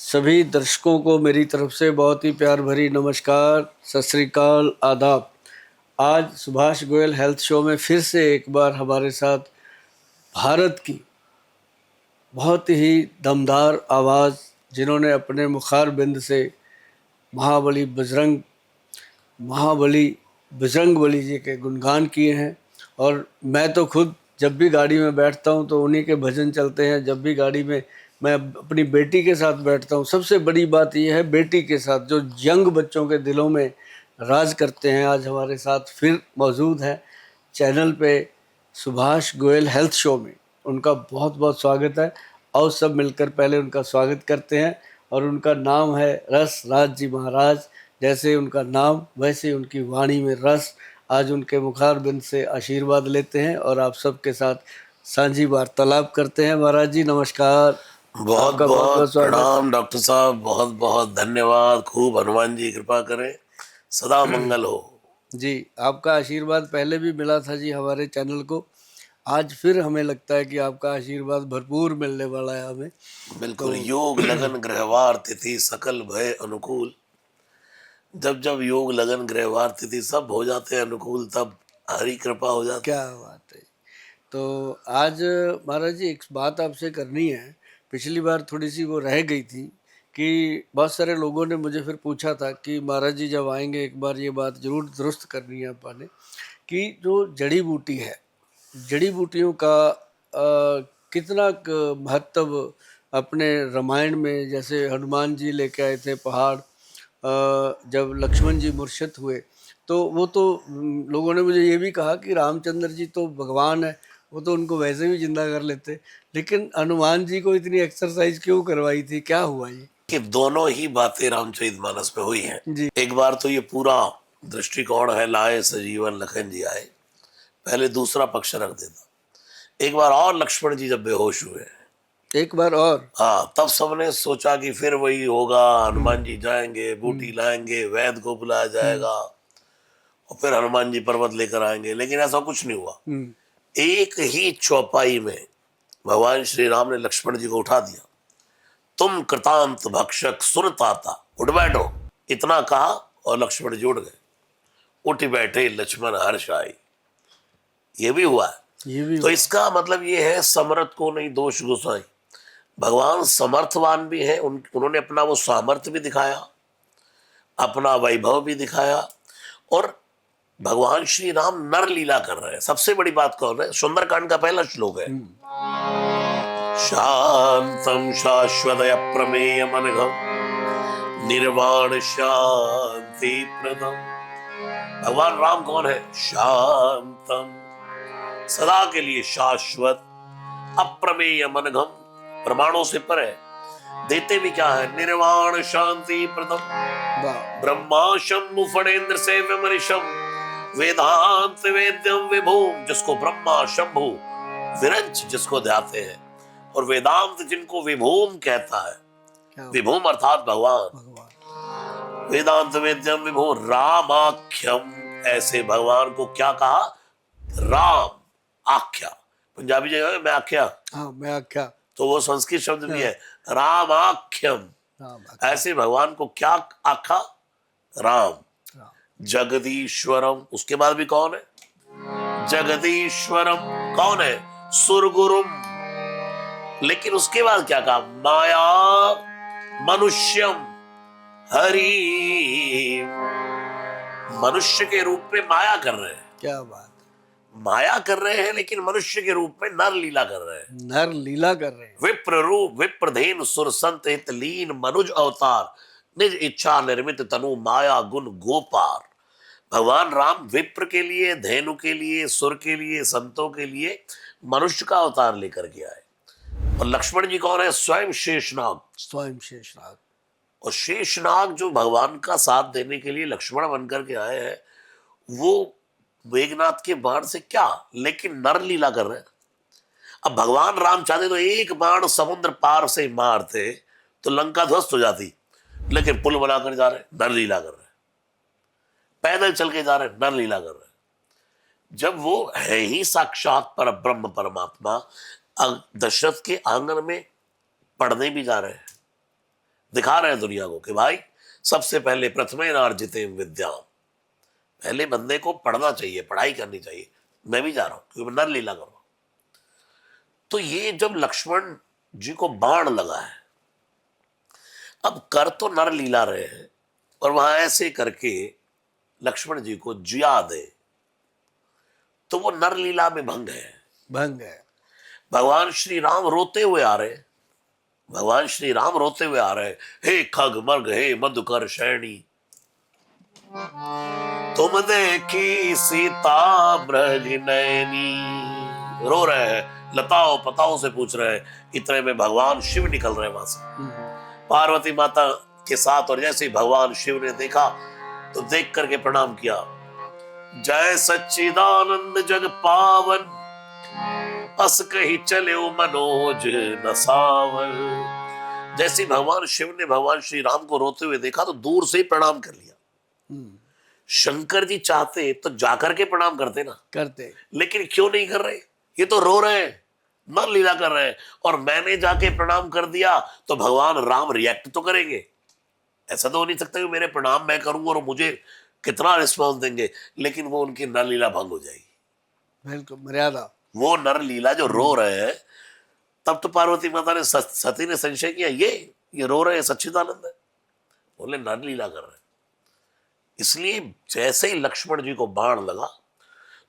सभी दर्शकों को मेरी तरफ से बहुत ही प्यार भरी नमस्कार, सत श्री अकाल, आदाब। आज सुभाष गोयल हेल्थ शो में फिर से एक बार हमारे साथ भारत की बहुत ही दमदार आवाज़, जिन्होंने अपने मुखार बिंद से महाबली बजरंग बली जी के गुणगान किए हैं। और मैं तो खुद जब भी गाड़ी में बैठता हूं तो उन्हीं के भजन चलते हैं। जब भी गाड़ी में मैं अपनी बेटी के साथ बैठता हूं, सबसे बड़ी बात यह है बेटी के साथ जो यंग बच्चों के दिलों में राज करते हैं, आज हमारे साथ फिर मौजूद हैं चैनल पे सुभाष गोयल हेल्थ शो में। उनका बहुत बहुत स्वागत है। और सब मिलकर पहले उनका स्वागत करते हैं। और उनका नाम है रस राज जी महाराज। जैसे उनका नाम वैसे उनकी वाणी में रस। आज उनके मुखार बिंद से आशीर्वाद लेते हैं और आप सबके साथ सांझी वार्तालाप करते हैं। महाराज जी नमस्कार। बहुत आपका बहुत बहुत बहुत स्वागत। प्रणाम डॉक्टर साहब, बहुत बहुत धन्यवाद। खूब हनुमान जी कृपा करें, सदा मंगल हो। जी, आपका आशीर्वाद पहले भी मिला था जी हमारे चैनल को। आज फिर हमें लगता है कि आपका आशीर्वाद भरपूर मिलने वाला है हमें। बिल्कुल। योग लगन ग्रहवार तिथि सकल भय अनुकूल। जब जब योग लगन ग्रहवार तिथि सब हो जाते हैं अनुकूल, तब हरी कृपा हो जाती क्या है। बात है। तो आज महाराज जी एक बात आपसे करनी है। पिछली बार थोड़ी सी वो रह गई थी कि बहुत सारे लोगों ने मुझे फिर पूछा था कि महाराज जी जब आएंगे एक बार ये बात जरूर दुरुस्त करनी है आपने कि जो जड़ी बूटी है, जड़ी बूटियों का कितना महत्व अपने रामायण में, जैसे हनुमान जी लेके आए थे पहाड़, जब लक्ष्मण जी मूर्छित हुए तो वो तो लोगों ने मुझे ये भी कहा कि रामचंद्र जी तो भगवान है, वो तो उनको वैसे भी जिंदा कर लेते, लेकिन हनुमान जी को इतनी एक्सरसाइज क्यों करवाई थी, क्या हुआ ये? कि दोनों ही बातें रामचरितमानस में हुई हैं। जी। एक बार तो ये पूरा दृष्टिकोण है, लाए सजीवन लखन जी आए, पहले दूसरा पक्ष रख देता। एक बार और लक्ष्मण जी जब बेहोश हुए, एक बार और। हाँ, तब सबने सोचा कि फिर वही होगा, हनुमान जी जाएंगे, बूटी लाएंगे, वैद्य को बुलाया जाएगा और फिर हनुमान जी पर्वत लेकर आएंगे, लेकिन ऐसा कुछ नहीं हुआ। एक ही चौपाई में भगवान श्री राम ने लक्ष्मण जी को उठा दिया। तुम कृतांत भक्षक सुनताता, उठ बैठो, इतना कहा और लक्ष्मण जी उठ गए। उठ बैठे लक्ष्मण हर्ष आई। ये भी हुआ है। ये भी तो हुआ। इसका मतलब ये है, समर्थ को नहीं दोष गुसाई। भगवान समर्थवान भी है, उन्होंने अपना वो सामर्थ्य भी दिखाया, अपना वैभव भी दिखाया। और भगवान श्री राम नर लीला कर रहे हैं। सबसे बड़ी बात कौन है? सुंदरकांड का पहला श्लोक है, शांतम शाश्वत अप्रमेय मनघम निर्वाण शांति प्रदम। भगवान राम कौन है? शांतम, सदा के लिए शाश्वत, अप्रमेय मनघम, प्रमाणों से पर है। देते भी क्या है? निर्वाण शांति प्रदम। ब्रह्मा शंभु फणेन्द्र सेव्यम ऋषम वेदांत वेद्यम विभूम। जिसको ब्रह्मा शंभु विरंच जिसको ध्याते हैं, और वेदांत जिनको विभूम कहता है। विभूम अर्थात भगवान। वेदांत वेद्यम विभूम रामाख्यम। ऐसे भगवान को क्या कहा? राम आख्या। पंजाबी जगह मैं आख्या, हाँ मैं आख्या, तो वो संस्कृत शब्द भी है रामाख्यम। ऐसे भगवान को क्या आखा? राम। जगदीश्वरम, उसके बाद भी कौन है? जगदीश्वरम कौन है? सुरगुरुम। लेकिन उसके बाद क्या कहा? माया मनुष्यम हरि। मनुष्य के रूप में माया कर रहे हैं। क्या बात, माया कर रहे हैं, लेकिन मनुष्य के रूप में नर लीला कर रहे हैं। नर लीला कर रहे हैं। विप्र रूप विप्रधेन सुर संत हित लीन मनुज अवतार निज इच्छा निर्मित तनु माया गुण गोपार। भगवान राम विप्र के लिए, धेनु के लिए, सुर के लिए, संतों के लिए मनुष्य का अवतार लेकर के आए। और लक्ष्मण जी कौन है? स्वयं शेषनाग। स्वयं शेषनाग। और शेषनाग जो भगवान का साथ देने के लिए लक्ष्मण बनकर के आए हैं, वो मेघनाथ के बाण से क्या, लेकिन नर लीला कर रहे हैं। अब भगवान राम चाहते तो एक बाण समुद्र पार से मारते तो लंका ध्वस्त हो जाती, लेकिन पुल बनाकर जा रहे, नर लीला कर रहे, पैदल चल के जा रहे, नर लीला कर रहे। जब वो है ही साक्षात पर ब्रह्म परमात्मा, दशरथ के आंगन में पढ़ने भी जा रहे हैं, दिखा रहे हैं दुनिया को कि भाई सबसे पहले प्रथमेनार्जिते विद्या, पहले बंदे को पढ़ना चाहिए, पढ़ाई करनी चाहिए। मैं भी जा रहा हूं क्योंकि मैं नर लीला कर रहा हूं। तो ये जब लक्ष्मण जी को बाण लगा है, अब कर तो नर लीला रहे हैं और वहां ऐसे करके लक्ष्मण जी को जिया दे, तो वो नर लीला में भंग है। भंग है। भगवान भगवान श्री राम रोते हुए आ रहे, भगवान श्री राम रोते हुए आ रहे, हे खग मर्ग हे मधुकर शैणी, तुम देखी सीता ब्रज नैनी। रो रहे हैं, लताओं पताओं से पूछ रहे हैं। इतने में भगवान शिव निकल रहे हैं वहां से पार्वती माता के साथ। और जैसे ही भगवान शिव ने देखा तो देख करके प्रणाम किया, जय सच्चिदानंद जग पावन, अस कही चले मनोज नसावल। जैसे भगवान शिव ने भगवान श्री राम को रोते हुए देखा तो दूर से ही प्रणाम कर लिया। शंकर जी चाहते तो जाकर के प्रणाम करते ना, करते, लेकिन क्यों नहीं कर रहे? ये तो रो रहे हैं, नर लीला कर रहे हैं, और मैंने जाके प्रणाम कर दिया तो भगवान राम रिएक्ट तो करेंगे। ऐसा तो हो नहीं सकता कि मेरे प्रणाम मैं करूंगा और मुझे कितना रिस्पॉन्स देंगे, लेकिन वो उनकी नर लीला भंग हो जाएगी। बिल्कुल मर्यादा। वो नर लीला जो रो रहे हैं, तब तो पार्वती माता ने सती ने संशय किया, ये रो रहे हैं सच्चिदानंद है। बोले नर लीला कर रहे हैं। इसलिए जैसे ही लक्ष्मण जी को बाण लगा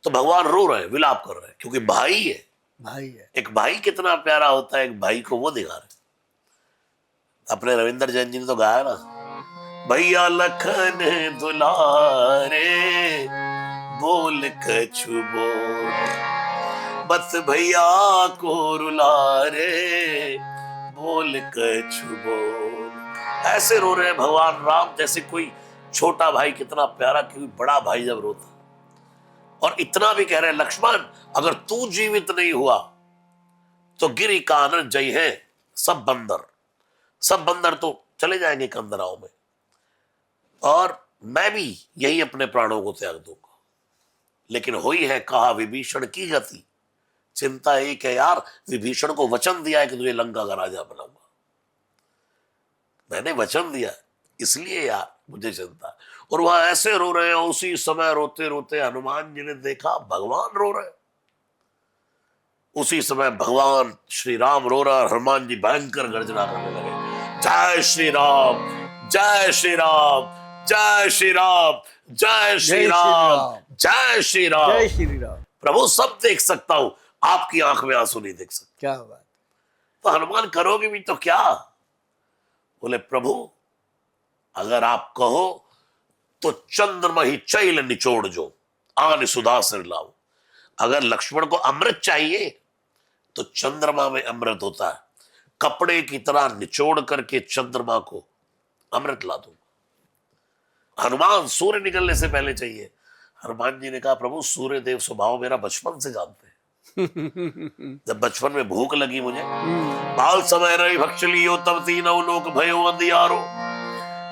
तो भगवान रो रहे हैं, विलाप कर रहे हैं, क्योंकि भाई है। भाई है, एक भाई कितना प्यारा होता है, एक भाई को वो दिखा रहे। अपने रविंद्र जैन जी ने तो गाया ना, भैया लखन दुलारे बोल कछु बोल, बस भैया को रुलारे बोल कछु बोल। ऐसे रो रहे हैं भगवान राम, जैसे कोई छोटा भाई कितना प्यारा, क्योंकि बड़ा भाई जब रोता। और इतना भी कह रहे हैं, लक्ष्मण अगर तू जीवित नहीं हुआ तो गिरी कानन जय है सब बंदर, सब बंदर तो चले जाएंगे कंदराओं में, और मैं भी यही अपने प्राणों को त्याग दूंगा। लेकिन हुई है कहा विभीषण की गति, चिंता एक है यार, विभीषण को वचन दिया है कि तुझे लंका का राजा बनाऊंगा, मैंने वचन दिया, इसलिए यार मुझे चिंता। और वह ऐसे रो रहे हैं। उसी समय रोते रोते हनुमान जी ने देखा भगवान रो रहे। उसी समय भगवान श्री राम रो रहा, हनुमान जी भयंकर गर्जना करने लगे, जय श्री राम जय श्री राम जय श्री राम जय श्री राम जय श्री राम जय श्री राम। प्रभु सब देख सकता हूं, आपकी आंख में आंसू नहीं देख सकता। क्या बात। तो हनुमान करोगे भी तो क्या? बोले प्रभु अगर आप कहो तो चंद्रमा ही चैल निचोड़ जो आन सुधा सिर लाओ। अगर लक्ष्मण को अमृत चाहिए तो चंद्रमा में अमृत होता है, कपड़े की तरह निचोड़ करके चंद्रमा को अमृत ला दो। हनुमान सूर्य निकलने से पहले चाहिए। हनुमान जी ने कहा प्रभु सूर्य देव स्वभाव मेरा बचपन से जानते हैं। जब बचपन में भूख लगी मुझे, बाल समय रही भक्ष लियो तब तीनों लोक भयो अंधियारो,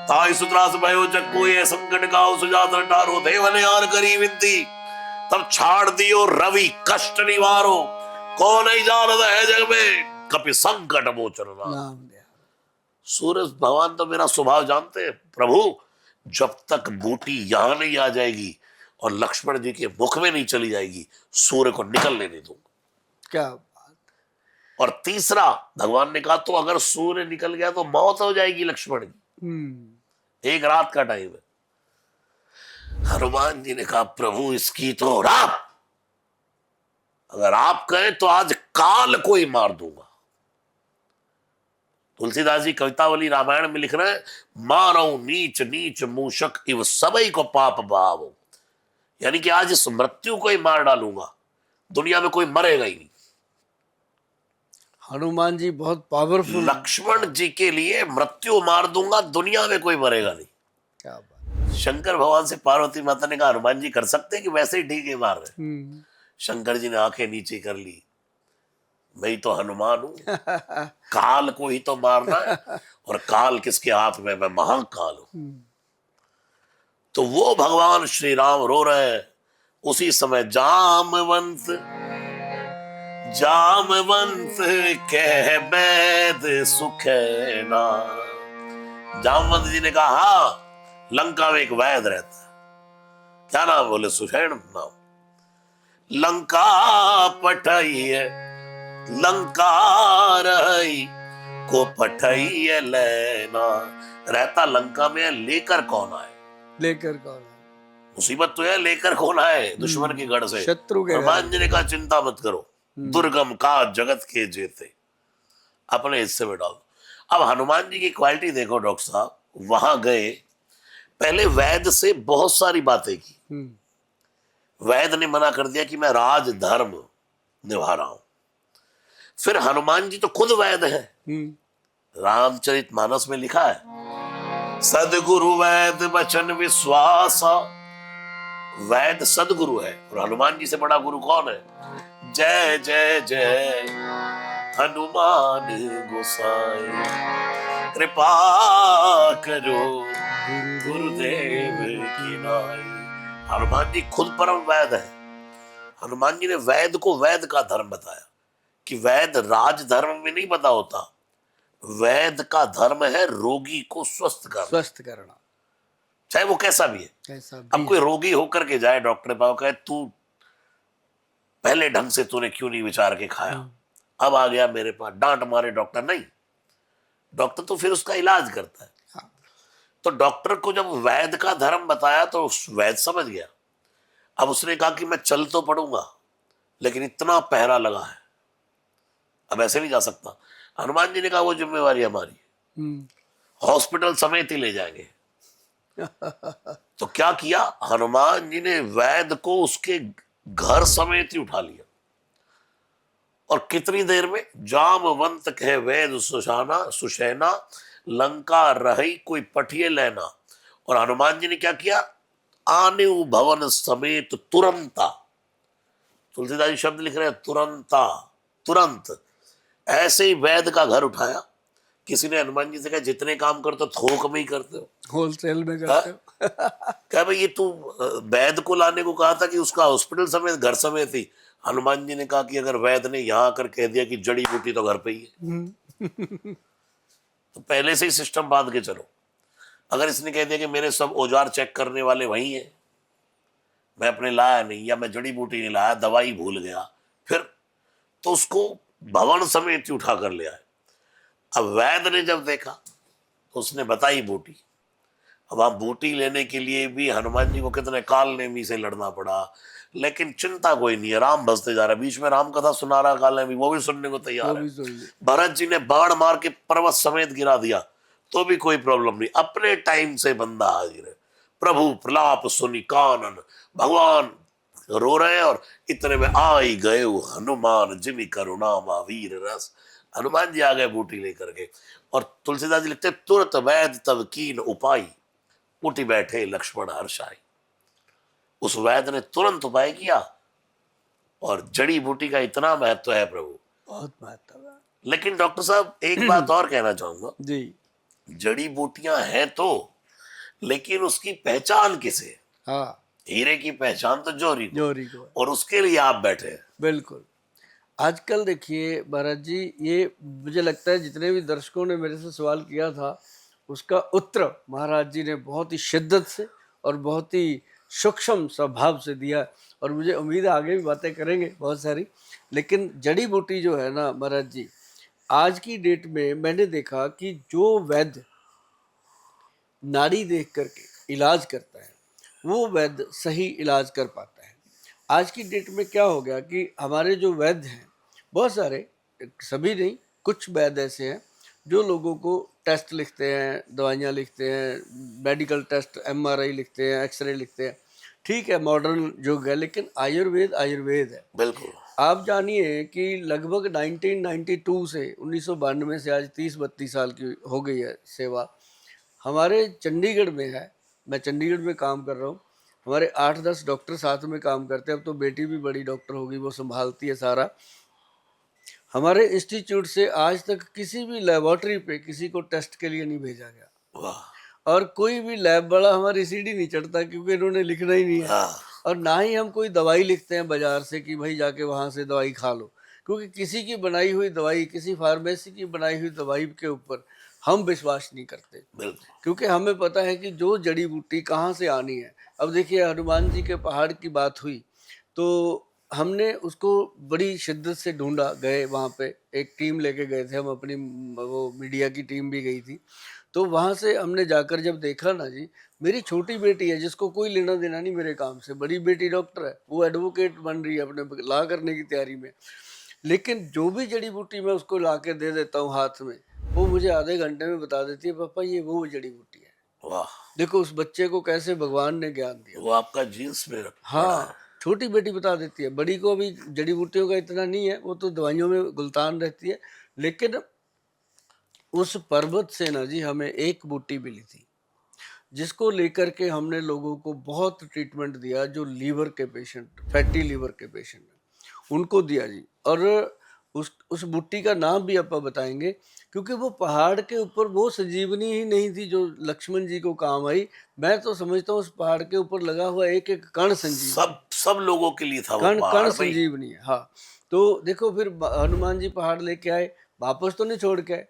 ताई सुत्रास भयो जग्गो ये संकट गाओ सुजात टारो, देव ने आर करी विनती तब छाड़ दियो रवि कष्ट निवारो, कौन नहीं जानत है जग में कपि संकट मोचन नाम। सूर्य भगवान तो मेरा स्वभाव जानते हैं। प्रभु जब तक बूटी यहां नहीं आ जाएगी और लक्ष्मण जी के मुख में नहीं चली जाएगी, सूर्य को निकलने नहीं दूंगा। क्या बात। और तीसरा भगवान ने कहा तो अगर सूर्य निकल गया तो मौत हो जाएगी लक्ष्मण की। एक रात का टाइम है। हनुमान जी ने कहा प्रभु इसकी तो रात, अगर आप कहें तो आज काल को ही मार दूंगा। तुलसीदास जी कवितावली रामायण में लिख रहे हैं, मारो नीच नीच मूषक इव सबई को पाप भाव, यानी कि आज इस मृत्यु को ही मार डालूंगा, दुनिया में कोई मरेगा ही नहीं। हनुमान जी बहुत पावरफुल। लक्ष्मण जी के लिए मृत्यु मार दूंगा, दुनिया में कोई मरेगा नहीं। क्या बात। शंकर भगवान से पार्वती माता ने कहा हनुमान जी कर सकते हैं कि वैसे ही ठीक है मार रहे। शंकर जी ने आंखें नीचे कर ली, मैं तो हनुमान हूं, काल को ही तो मारना है, और काल किसके हाथ में? मैं महाकाल हूं। तो वो भगवान श्री राम रो रहे हैं। उसी समय जामवंत जामवंत कह बैद सुखैना, जामवंत जी ने कहा हाँ, लंका में एक वैद्य रहता है। क्या नाम? बोले सुषैण नाम। लंका पठई है, लंका रही, को पठई है लेना। रहता लंका में है, लेकर कौन आए? लेकर कौन है? मुसीबत तो है, लेकर कौन आए दुश्मन के गढ़ से? शत्रु के घर। हनुमान जी ने कहा चिंता मत करो, दुर्गम का जगत के जेते, अपने हिस्से में डाल दो। अब हनुमान जी की क्वालिटी देखो डॉक्टर साहब, वहां गए, पहले वैद्य से बहुत सारी बातें की। वैद्य ने मना कर दिया कि मैं राज धर्म निभा रहा हूं। फिर हनुमान जी तो खुद वैद्य है, रामचरितमानस में लिखा है सदगुरु वैद्य वचन विश्वासा। वैद्य सदगुरु है, और हनुमान जी से बड़ा गुरु कौन है? जय जय जय हनुमान गोसाई, कृपा करो गुरुदेव की नाई। हनुमान जी खुद परम वैद्य है। हनुमान जी ने वैद्य को वैद्य का धर्म बताया कि वैद्य राज धर्म में नहीं बता होता, वैद्य का धर्म है रोगी को स्वस्थ करना, चाहे वो कैसा भी है। कैसा भी अब कोई रोगी होकर के जाए डॉक्टर के पास, कहे तू पहले ढंग से तूने क्यों नहीं विचार के खाया, अब आ गया मेरे पास, डांट मारे डॉक्टर नहीं, डॉक्टर तो फिर उसका इलाज करता है। हाँ। तो डॉक्टर को जब वैद्य का धर्म बताया तो वैद्य समझ गया। अब उसने कहा कि मैं चल तो पड़ूंगा, लेकिन इतना पहरा लगा है, अब ऐसे नहीं जा सकता। हनुमान जी ने कहा वो जिम्मेवारी हमारी, हॉस्पिटल समेत ही ले जाएंगे। तो क्या किया, हनुमान जी ने वैद्य को उसके घर समेत ही उठा लिया, और कितनी देर में जामवंत कहे वैद्य सुषैना, लंका रही कोई पठिए लेना। और हनुमान जी ने क्या किया, आने भवन समेत तुरंता, तुलसीदास जी शब्द लिख रहे हैं तुरंता, तुरंत ऐसे ही वैद्य का घर उठाया। किसी ने हनुमान जी से कहा जितने काम करते हो थोक में ही करते हो, होलसेल में करते हो। क्या भाई ये तू वैद्य को लाने को कहा था कि उसका हॉस्पिटल समेत घर समेत ही? हनुमान जी ने कहा कि अगर वैद्य ने यहां आकर कह दिया कि जड़ी बूटी तो घर पे ही है, तो पहले से ही सिस्टम बांध के चलो। अगर इसने कह दिया कि मेरे सब औजार चेक करने वाले वही हैं, मैं अपने लाया नहीं, या मैं जड़ी बूटी नहीं लाया, दवाई भूल गया, फिर तो उसको भवन समेत ही उठा कर ले आए। अब वैद्य ने जब देखा तो उसने बताई बूटी। अब आप बूटी लेने के लिए भी हनुमान जी को कितने काल नेमी से लड़ना पड़ा, लेकिन चिंता कोई नहीं है, राम बसते जा रहा है। बीच में राम कथा सुना रहा काल नेमी, वो भी सुनने को तैयार है। भरत जी ने बाण मार के पर्वत समेत गिरा दिया तो भी कोई प्रॉब्लम नहीं, अपने टाइम से बंदा हाजिर है। प्रभु प्रलाप सुनी कानन, भगवान रो रहे हैं और इतने में आई गए हनुमान जिमि करुणा महावीर रस। हनुमान जी आ गए बूटी लेकर के, और तुलसीदास जी लिखते तुरंत वैद्य तब कीन उपाई, उठी बैठे लक्ष्मण हर्षाई। उस वैद्य ने तुरंत उपाय किया, और जड़ी बूटी का इतना महत्व है प्रभु, बहुत महत्व है। लेकिन डॉक्टर साहब एक बात और कहना चाहूंगा जी, जड़ी बूटियां हैं तो, लेकिन उसकी पहचान किसे? हाँ, हीरे की पहचान तो जोरी को है। और उसके लिए आप बैठे हैं। बिल्कुल। आजकल देखिए महाराज जी, ये मुझे लगता है जितने भी दर्शकों ने मेरे से सवाल किया था उसका उत्तर महाराज जी ने बहुत ही शिद्दत से और बहुत ही सूक्ष्म स्वभाव से दिया, और मुझे उम्मीद है आगे भी बातें करेंगे बहुत सारी। लेकिन जड़ी बूटी जो है ना महाराज जी, आज की डेट में मैंने देखा कि जो वैद्य नाड़ी देख करके इलाज करता है वो वैद्य सही इलाज कर पाता है। आज की डेट में क्या हो गया कि हमारे जो वैद्य हैं बहुत सारे, सभी नहीं, कुछ वैद्य ऐसे हैं जो लोगों को टेस्ट लिखते हैं, दवाइयाँ लिखते हैं, मेडिकल टेस्ट, MRI लिखते हैं, एक्सरे लिखते हैं। ठीक है, मॉडर्न युग है, लेकिन आयुर्वेद आयुर्वेद है। बिल्कुल। आप जानिए कि लगभग 1992 से 1992 से आज 30-32 साल की हो गई है सेवा। हमारे चंडीगढ़ में है, मैं चंडीगढ़ में काम कर रहा हूँ, हमारे 8-10 डॉक्टर साथ में काम करते हैं। अब तो बेटी भी बड़ी डॉक्टर हो गई, वो संभालती है सारा। हमारे इंस्टीट्यूट से आज तक किसी भी लेबोरेटरी पे किसी को टेस्ट के लिए नहीं भेजा गया, वाह। और कोई भी लैब वाला हमारी सीढ़ी नहीं चढ़ता, क्योंकि इन्होंने लिखना ही नहीं है। और ना ही हम कोई दवाई लिखते हैं बाजार से कि भाई जाके वहाँ से दवाई खा लो, क्योंकि किसी की बनाई हुई दवाई, किसी फार्मेसी की बनाई हुई दवाई के ऊपर हम विश्वास नहीं करते, बिल्कुल। क्योंकि हमें पता है कि जो जड़ी बूटी कहाँ से आनी है। अब देखिए हनुमान जी के पहाड़ की बात हुई तो हमने उसको बड़ी शिद्दत से ढूंढा, गए वहाँ पे, एक टीम लेके गए थे हम अपनी, वो मीडिया की टीम भी गई थी। तो वहाँ से हमने जाकर जब देखा ना जी, मेरी छोटी बेटी है जिसको कोई लेना देना नहीं मेरे काम से, बड़ी बेटी डॉक्टर है, वो एडवोकेट बन रही है, अपने लॉ करने की तैयारी में, लेकिन जो भी जड़ी बूटी मैं उसको ला के दे देता हूँ हाथ में, वो मुझे आधे घंटे में बता देती है, पापा ये वो जड़ी बूटी है। वाह, देखो उस बच्चे को कैसे भगवान ने ज्ञान दिया। वो आपका जीन्स में पड़ा है। हाँ, छोटी बेटी बता देती है, बड़ी को अभी जड़ी बूटियों का इतना नहीं है, वो तो दवाइयों में गुलतान रहती है। लेकिन उस पर्वत से ना जी हमें एक बूटी मिली थी, जिसको लेकर के हमने लोगों को बहुत ट्रीटमेंट दिया, जो लीवर के पेशेंट, फैटी लीवर के पेशेंट हैं, उनको दिया जी। और उस बूटी का नाम भी आप बताएंगे, क्योंकि वो पहाड़ के ऊपर वो संजीवनी ही नहीं थी जो लक्ष्मण जी को काम आई। मैं तो समझता हूँ उस पहाड़ के ऊपर लगा हुआ एक एक कण संजीवनी, सब लोगों के लिए था वो कण कण पहाड़ भाई। संजीवनी है। हाँ, तो देखो फिर हनुमान जी पहाड़ लेके आए, वापस तो नहीं छोड़ के आए,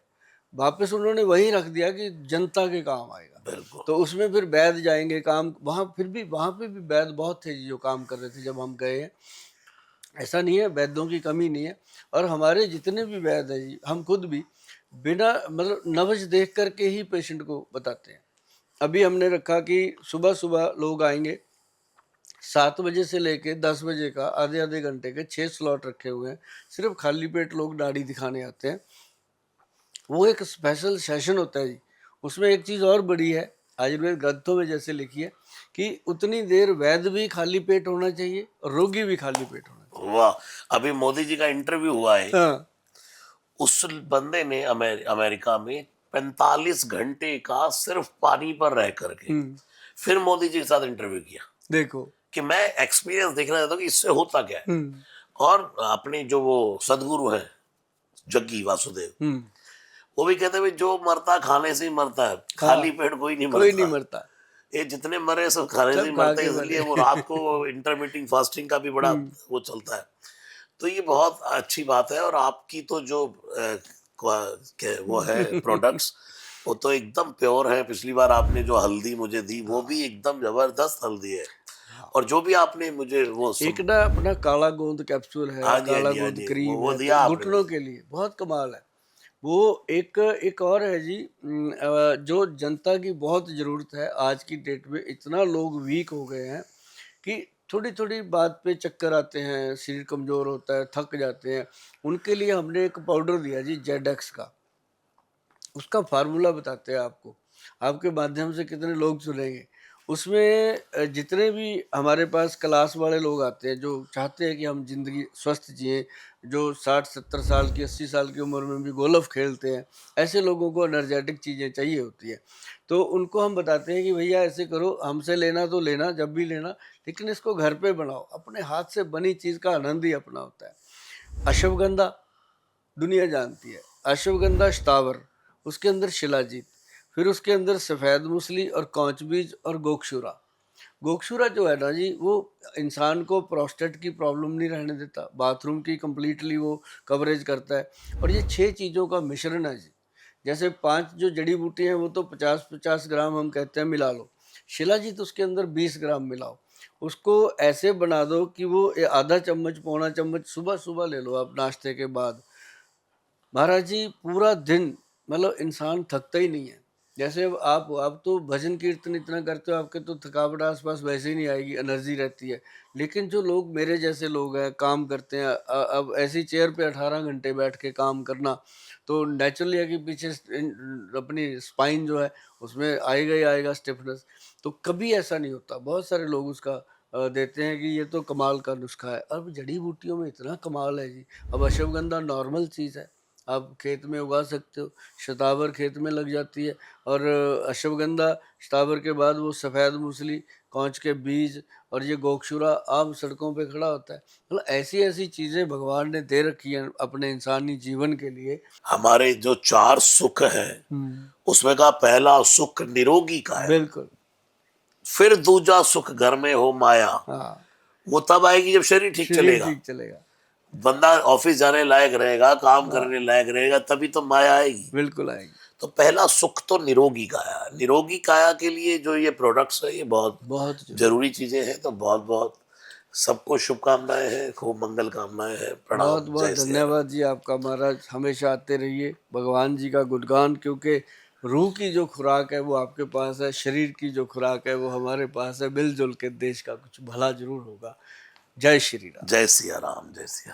वापस उन्होंने वहीं रख दिया कि जनता के काम आएगा। बिल्कुल। तो उसमें फिर वैद्य जाएंगे काम, वहाँ फिर भी वहाँ पे भी वैद्य बहुत थे जी जो काम कर रहे थे जब हम गए हैं। ऐसा नहीं है, वैद्यों की कमी नहीं है। और हमारे जितने भी वैद्य हैं जी, हम खुद भी बिना मतलब नब्ज देख करके ही पेशेंट को बताते हैं। अभी हमने रखा कि सुबह सुबह लोग आएंगे, 7 बजे से लेके 10 बजे का आधे आधे घंटे के 6 स्लॉट रखे हुए हैं, सिर्फ खाली पेट लोग दाढ़ी दिखाने आते हैं। वो एक स्पेशल सेशन होता है जी। उसमें एक चीज़ और बड़ी है, आयुर्वेद ग्रंथों में जैसे लिखी है कि उतनी देर वैद्य भी खाली पेट होना चाहिए और रोगी भी खाली पेट होना चाहिए। वाह, अभी मोदी जी का इंटरव्यू हुआ है, हाँ, उस बंदे ने अमेरिका में 45 घंटे का सिर्फ पानी पर रह करके फिर मोदी जी के साथ इंटरव्यू किया देखो। कि मैं एक्सपीरियंस देखना चाहता हूँ कि इससे होता क्या है। हम्म और अपने जो वो सदगुरु हैं जग्गी वासुदेव, हम्म वो भी कहते हैं भाई जो मरता खाने से ही मरता है, खाली हाँ, पेट कोई नहीं कोई नहीं मरता। मरता, ये जितने मरे सब खाने से ही सब खा मरते हैं, के इसलिए मरे। वो रात को इंटरमीटिंग फास्टिंग का भी बड़ा वो चलता है। तो ये बहुत अच्छी बात है। और आपकी तो जो वो है प्रोडक्ट्स, वो तो एकदम प्योर है। पिछली बार आपने जो हल्दी मुझे दी वो भी एकदम जबरदस्त हल्दी है। और जो भी आपने मुझे वो एक ना अपना काला गोंद कैप्सूल है, हाँ जी, हाँ काला जी, हाँ गोंद जी, क्रीम वो है, दिया आपने घुटनों मुझे। के लिए बहुत कमाल है। वो एक एक और है जी, जो जनता की बहुत ज़रूरत है आज की डेट में। इतना लोग वीक हो गए हैं कि थोड़ी थोड़ी बात पे चक्कर आते हैं, शरीर कमज़ोर होता है, थक जाते हैं। उनके लिए हमने एक पाउडर दिया जी, जेडेक्स का। उसका फार्मूला बताते हैं आपको, आपके माध्यम से कितने लोग सुनेंगे। उसमें जितने भी हमारे पास क्लास वाले लोग आते हैं जो चाहते हैं कि हम जिंदगी स्वस्थ जिए, जो 60-70 साल की 80 साल की उम्र में भी गोल्फ खेलते हैं, ऐसे लोगों को एनर्जेटिक चीज़ें चाहिए होती है। तो उनको हम बताते हैं कि भैया ऐसे करो, हमसे लेना तो लेना जब भी लेना, लेकिन इसको घर पे बनाओ। अपने हाथ से बनी चीज़ का आनंद ही अपना होता है। अश्वगंधा दुनिया जानती है, अश्वगंधा स्थावर, उसके अंदर शिलाजीत, फिर उसके अंदर सफ़ेद मूसली और कौच बीज और गोक्षुरा। गोक्षुरा जो है ना जी, वो इंसान को प्रोस्टेट की प्रॉब्लम नहीं रहने देता, बाथरूम की कंप्लीटली वो कवरेज करता है। और ये 6 चीज़ों का मिश्रण है जी। जैसे 5 जो जड़ी बूटी हैं वो तो 50-50 ग्राम हम कहते हैं मिला लो, शिलाजीत उसके अंदर 20 ग्राम मिलाओ। उसको ऐसे बना दो कि वो आधा चम्मच पौना चम्मच सुबह सुबह ले लो आप नाश्ते के बाद। महाराज जी पूरा दिन मतलब इंसान थकता ही नहीं है। जैसे अब आप तो भजन कीर्तन इतना करते हो, आपके तो थकावट आसपास वैसे ही नहीं आएगी, एनर्जी रहती है। लेकिन जो लोग मेरे जैसे लोग हैं, काम करते हैं, अब ऐसी चेयर पे 18 घंटे बैठ के काम करना, तो नेचुरली है कि पीछे अपनी स्पाइन जो है उसमें आएगा ही आएगा स्टिफनेस। तो कभी ऐसा नहीं होता। बहुत सारे लोग उसका देते हैं कि ये तो कमाल का नुस्खा है। अब जड़ी बूटियों में इतना कमाल है जी। अब अश्वगंधा नॉर्मल चीज़ है, आप खेत में उगा सकते हो, शतावर खेत में लग जाती है। और अश्वगंधा, शतावर के बाद वो सफ़ेद मूसली, कौच के बीज और ये गोक्षुरा आम सड़कों पे खड़ा होता है। मतलब ऐसी ऐसी चीज़ें भगवान ने दे रखी हैं अपने इंसानी जीवन के लिए। हमारे जो 4 सुख है उसमें का पहला सुख निरोगी का है। बिल्कुल। फिर दूजा सुख घर में हो माया, हाँ, वो तब आएगी जब शरीर ठीक शरीर चलेगा, ठीक चलेगा। बंदा ऑफिस जाने लायक रहेगा, काम हाँ, करने लायक रहेगा, तभी तो माया आएगी। बिल्कुल आएगी। तो पहला सुख तो निरोगी काया। निरोगी काया के लिए जो ये प्रोडक्ट्स है ये बहुत बहुत जरूरी चीजें हैं। तो बहुत बहुत सबको शुभकामनाएं हैं, खूब मंगल कामनाएं हैं। बहुत प्रणाम, बहुत जय सिया राम। धन्यवाद जी आपका महाराज। हमेशा आते रहिए, भगवान जी का गुणगान, क्योंकि रूह की जो खुराक है वो आपके पास है, शरीर की जो खुराक है वो हमारे पास है। मिलजुल के देश का कुछ भला जरूर होगा। जय श्री राम। जय सिया राम, जय सिया राम।